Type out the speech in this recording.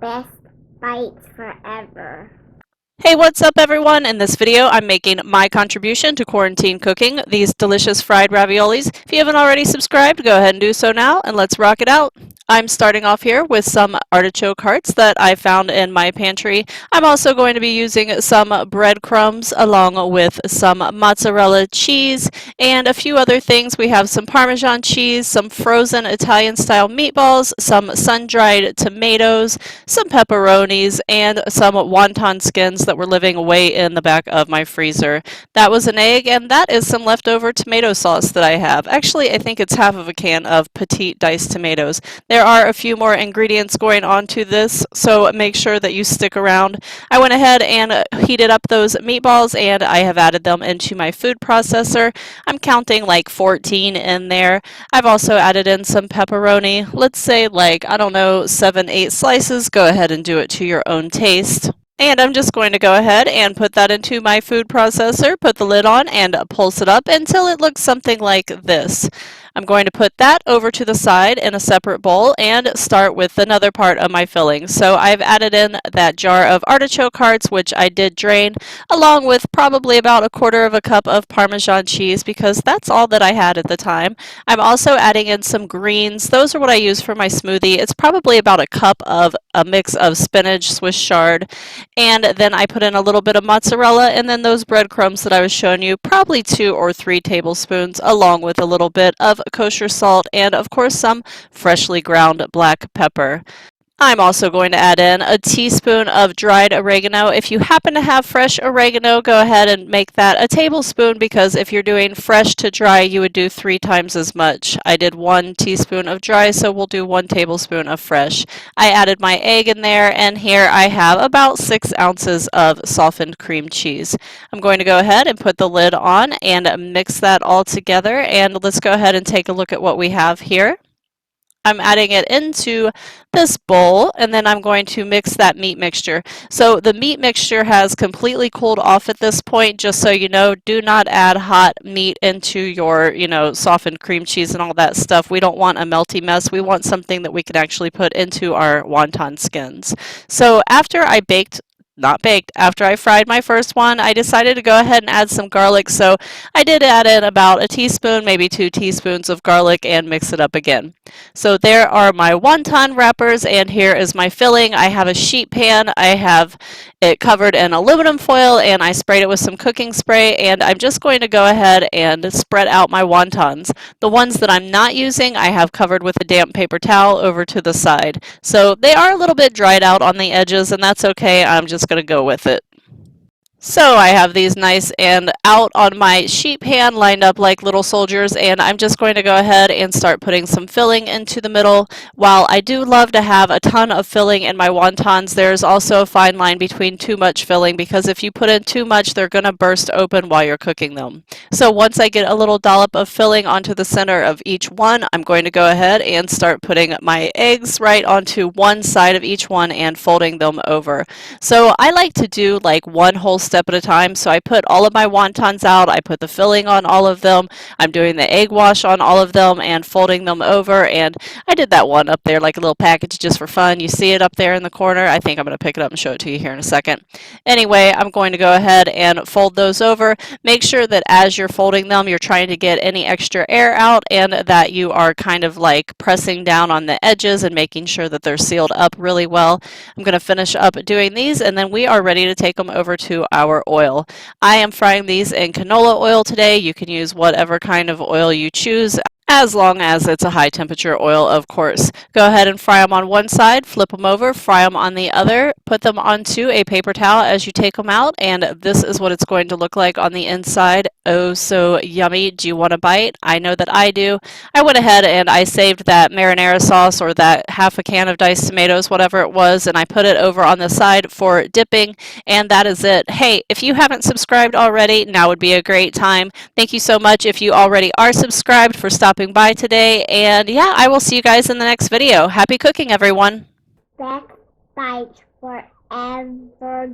best bites forever. Hey, what's up everyone? In this video, I'm making my contribution to quarantine cooking, these delicious fried raviolis. If you haven't already subscribed, go ahead and do so now, and let's rock it out. I'm starting off here with some artichoke hearts that I found in my pantry. I'm also going to be using some breadcrumbs along with some mozzarella cheese and a few other things. We have some Parmesan cheese, some frozen Italian-style meatballs, some sun-dried tomatoes, some pepperonis, and some wonton skins that were living way in the back of my freezer. That was an egg, and that is some leftover tomato sauce that I have. Actually, I think it's half of a can of petite diced tomatoes. There are a few more ingredients going on to this, so make sure that you stick around. I went ahead and heated up those meatballs, and I have added them into my food processor. I'm counting like 14 in there. I've also added in some pepperoni. Let's say like, I don't know, 7, 8 slices. Go ahead and do it to your own taste. And I'm just going to go ahead and put that into my food processor, put the lid on, and pulse it up until it looks something like this. I'm going to put that over to the side in a separate bowl and start with another part of my filling. So I've added in that jar of artichoke hearts, which I did drain, along with probably about 1/4 cup of Parmesan cheese because that's all that I had at the time. I'm also adding in some greens. Those are what I use for my smoothie. It's probably about a cup of a mix of spinach, Swiss chard, and then I put in a little bit of mozzarella, and then those breadcrumbs that I was showing you, probably 2 or 3 tablespoons, along with a little bit of kosher salt, and of course some freshly ground black pepper. I'm also going to add in a teaspoon of dried oregano. If you happen to have fresh oregano, go ahead and make that a tablespoon, because if you're doing fresh to dry, you would do 3 times as much. I did 1 teaspoon of dry, so we'll do 1 tablespoon of fresh. I added my egg in there, and here I have about 6 ounces of softened cream cheese. I'm going to go ahead and put the lid on and mix that all together, and let's go ahead and take a look at what we have here. I'm adding it into this bowl, and then I'm going to mix that meat mixture. So the meat mixture has completely cooled off at this point, just so you know. Do not add hot meat into your, softened cream cheese and all that stuff. We don't want a melty mess. We want something that we can actually put into our wonton skins. So after I fried my first one, I decided to go ahead and add some garlic. So I did add in about a teaspoon, maybe 2 teaspoons of garlic, and mix it up again. So there are my wonton wrappers, and here is my filling. I have a sheet pan. I have it covered in aluminum foil, and I sprayed it with some cooking spray, and I'm just going to go ahead and spread out my wontons. The ones that I'm not using, I have covered with a damp paper towel over to the side. So they are a little bit dried out on the edges, and that's okay. I'm just going to go with it. So I have these nice and out on my sheet pan, lined up like little soldiers, and I'm just going to go ahead and start putting some filling into the middle. While I do love to have a ton of filling in my wontons, there's also a fine line between too much filling, because if you put in too much, they're going to burst open while you're cooking them. So once I get a little dollop of filling onto the center of each one, I'm going to go ahead and start putting my eggs right onto one side of each one and folding them over. So I like to do like one whole step at a time. So I put all of my wontons out, I put the filling on all of them, I'm doing the egg wash on all of them and folding them over, and I did that one up there like a little package just for fun. You see it up there in the corner. I think I'm going to pick it up and show it to you here in a second. Anyway, I'm going to go ahead and fold those over. Make sure that as you're folding them, you're trying to get any extra air out, and that you are kind of like pressing down on the edges and making sure that they're sealed up really well. I'm going to finish up doing these, and then we are ready to take them over to our oil. I am frying these in canola oil today. You can use whatever kind of oil you choose, as long as it's a high temperature oil, of course. Go ahead and fry them on one side, flip them over, fry them on the other, put them onto a paper towel as you take them out, and this is what it's going to look like on the inside. Oh, so yummy. Do you want a bite? I know that I do. I went ahead and I saved that marinara sauce, or that half a can of diced tomatoes, whatever it was, and I put it over on the side for dipping, and that is it. Hey, if you haven't subscribed already, now would be a great time. Thank you so much if you already are subscribed for stopping by today, and yeah, I will see you guys in the next video. Happy cooking, everyone. Best bites forever.com